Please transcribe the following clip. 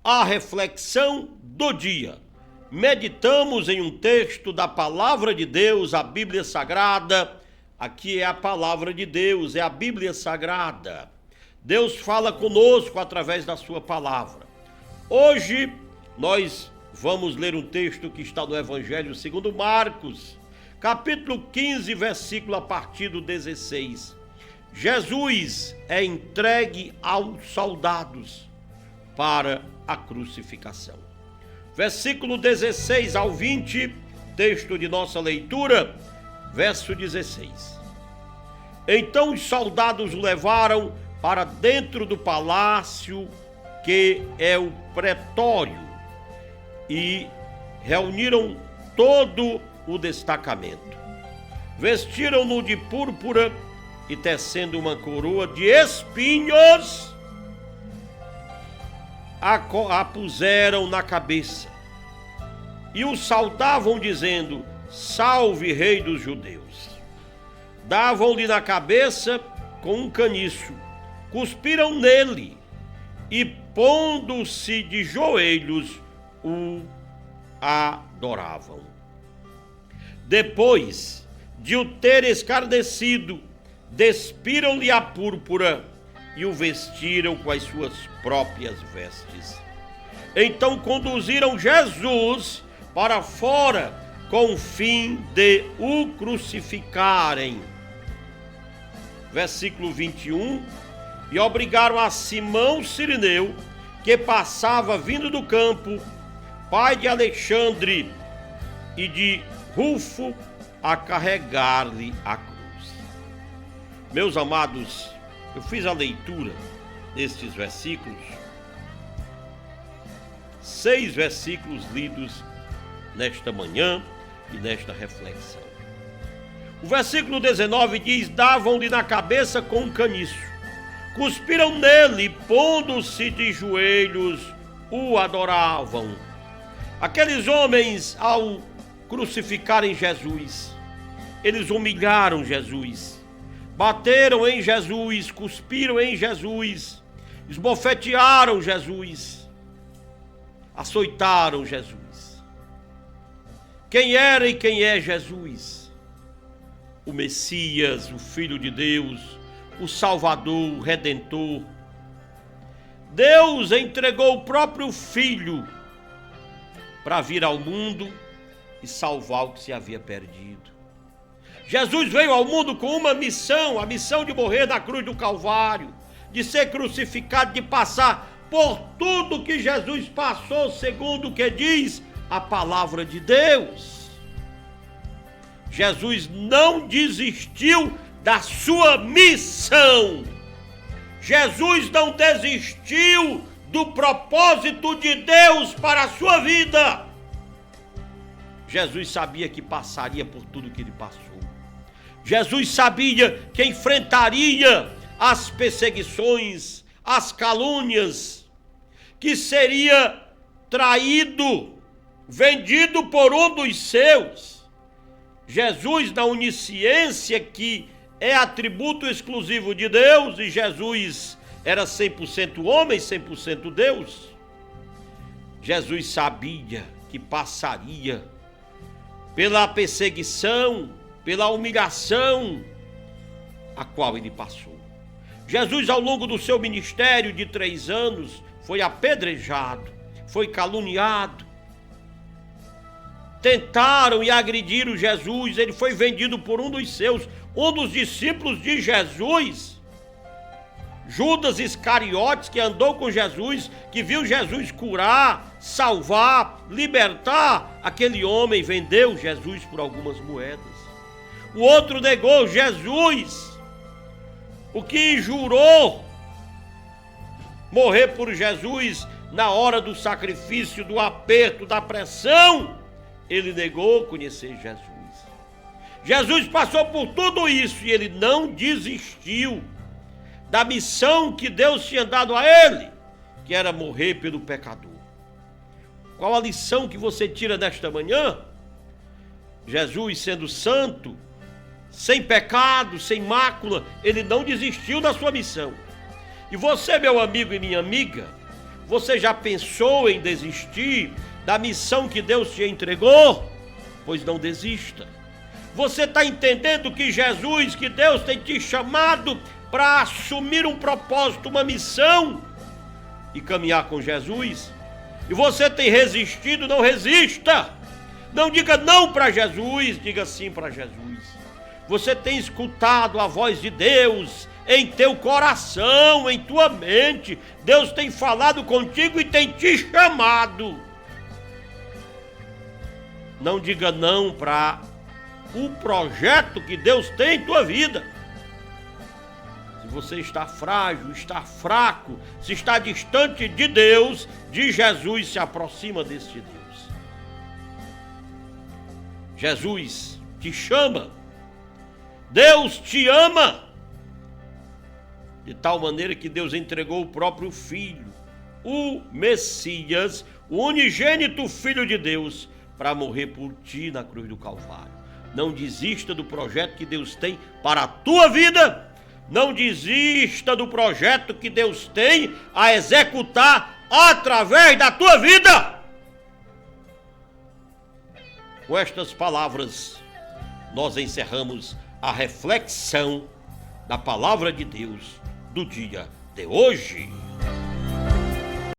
a reflexão do dia. Meditamos em um texto da Palavra de Deus, a Bíblia Sagrada. Aqui é a Palavra de Deus, é a Bíblia Sagrada. Deus fala conosco através da sua palavra. Hoje nós vamos ler um texto que está no Evangelho segundo Marcos, capítulo 15, versículo a partir do 16. Jesus é entregue aos soldados para a crucificação. Versículo 16 ao 20, texto de nossa leitura, verso 16. Então os soldados o levaram para dentro do palácio, que é o pretório, e reuniram todo o destacamento. Vestiram-no de púrpura e, tecendo uma coroa de espinhos, a puseram na cabeça e o saudavam dizendo: Salve, Rei dos Judeus! Davam-lhe na cabeça com um caniço, cuspiram nele e, pondo-se de joelhos, o adoravam. Depois de o ter escarnecido, despiram-lhe a púrpura e o vestiram com as suas próprias vestes. Então conduziram Jesus para fora com o fim de o crucificarem. Versículo 21. E obrigaram a Simão Cirineu, que passava vindo do campo, pai de Alexandre e de Rufo, a carregar-lhe a cruz. Meus amados, eu fiz a leitura destes versículos, 6 versículos lidos nesta manhã e nesta reflexão. O versículo 19 diz: davam-lhe na cabeça com um caniço, cuspiram nele, pondo-se de joelhos, o adoravam. Aqueles homens, ao crucificarem Jesus, eles humilharam Jesus, bateram em Jesus, cuspiram em Jesus, esbofetearam Jesus, açoitaram Jesus. Quem era e quem é Jesus? O Messias, o Filho de Deus, o Salvador, o Redentor. Deus entregou o próprio Filho para vir ao mundo e salvar o que se havia perdido. Jesus veio ao mundo com uma missão, a missão de morrer na cruz do Calvário, de ser crucificado, de passar por tudo que Jesus passou, segundo o que diz a palavra de Deus. Jesus não desistiu da sua missão. Jesus não desistiu do propósito de Deus para a sua vida. Jesus sabia que passaria por tudo que ele passou. Jesus sabia que enfrentaria as perseguições, as calúnias, que seria traído, vendido por um dos seus. Jesus, na onisciência, que é atributo exclusivo de Deus, e Jesus era 100% homem, 100% Deus. Jesus sabia que passaria pela perseguição, pela humilhação a qual ele passou. Jesus, ao longo do seu ministério de 3 anos, foi apedrejado, foi caluniado. Tentaram e agrediram Jesus, ele foi vendido por um dos seus, um dos discípulos de Jesus, Judas Iscariotes, que andou com Jesus, que viu Jesus curar, salvar, libertar. Aquele homem vendeu Jesus por algumas moedas. O outro negou Jesus, o que jurou morrer por Jesus na hora do sacrifício, do aperto, da pressão. Ele negou conhecer Jesus. Jesus passou por tudo isso e ele não desistiu da missão que Deus tinha dado a ele, que era morrer pelo pecador. Qual a lição que você tira nesta manhã? Jesus, sendo santo, sem pecado, sem mácula, ele não desistiu da sua missão. E você, meu amigo e minha amiga, Você já pensou em desistir da missão que Deus te entregou? Pois não desista. Você está entendendo que Jesus, que Deus tem te chamado para assumir um propósito, uma missão e caminhar com Jesus? E você tem resistido? Não resista. Não diga não para Jesus, diga sim para Jesus. Você tem escutado a voz de Deus em teu coração, em tua mente. Deus tem falado contigo e tem te chamado. Não diga não para o projeto que Deus tem em tua vida. Se você está frágil, está fraco, se está distante de Deus, de Jesus, se aproxima deste Deus. Jesus te chama. Deus te ama. De tal maneira que Deus entregou o próprio Filho, o Messias, o unigênito Filho de Deus, para morrer por ti na cruz do Calvário. Não desista do projeto que Deus tem para a tua vida. Não desista do projeto que Deus tem a executar através da tua vida. Com estas palavras, nós encerramos a reflexão da palavra de Deus do dia de hoje.